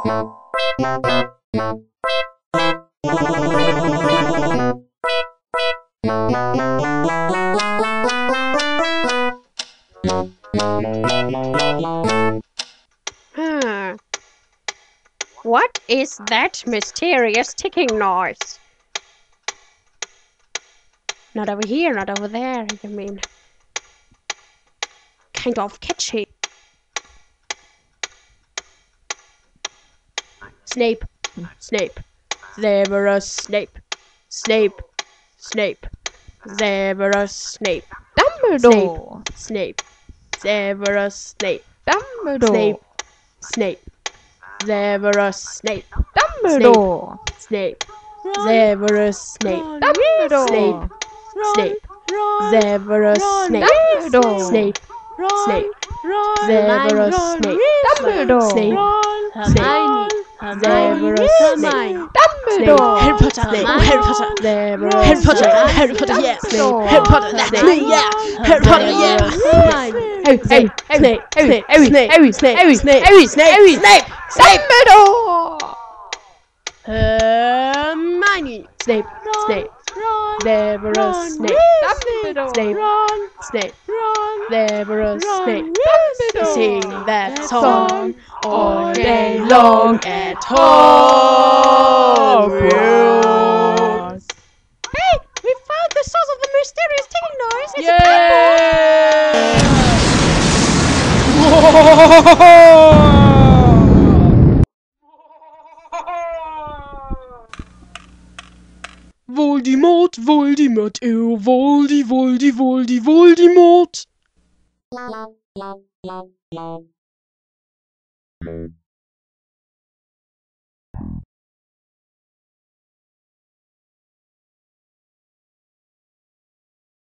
What is that mysterious ticking noise? Not over here, not over there, you mean. Kind of catchy. Snape. Snape. Severus Snape. Snape. Snape. Severus Snape. Dumbledore. Snape. Severus Snape. Dumbledore. Snape. Severus Snape. Dumbledore. Snape. Severus Snape. Dumbledore. Snape. Severus Snape. Dumbledore. Snape. Snape. Severus Snape. Dumbledore. Snape. Hermione. Severus Snape. Dumbledore. Harry Potter. Harry Potter. Harry Potter. Harry Potter. Yeah. Harry Potter. That's me. Yeah. Harry Potter. Yeah. Snape. Dumbledore. Hermione. Snape. Severus Snape. Dumbledore. Snape. Severus Snape. Sing that song all day long at Hogwarts. Hey, we found the source of the mysterious ticking noise. It's a Voldemort, Voldemort, oh Voldemort.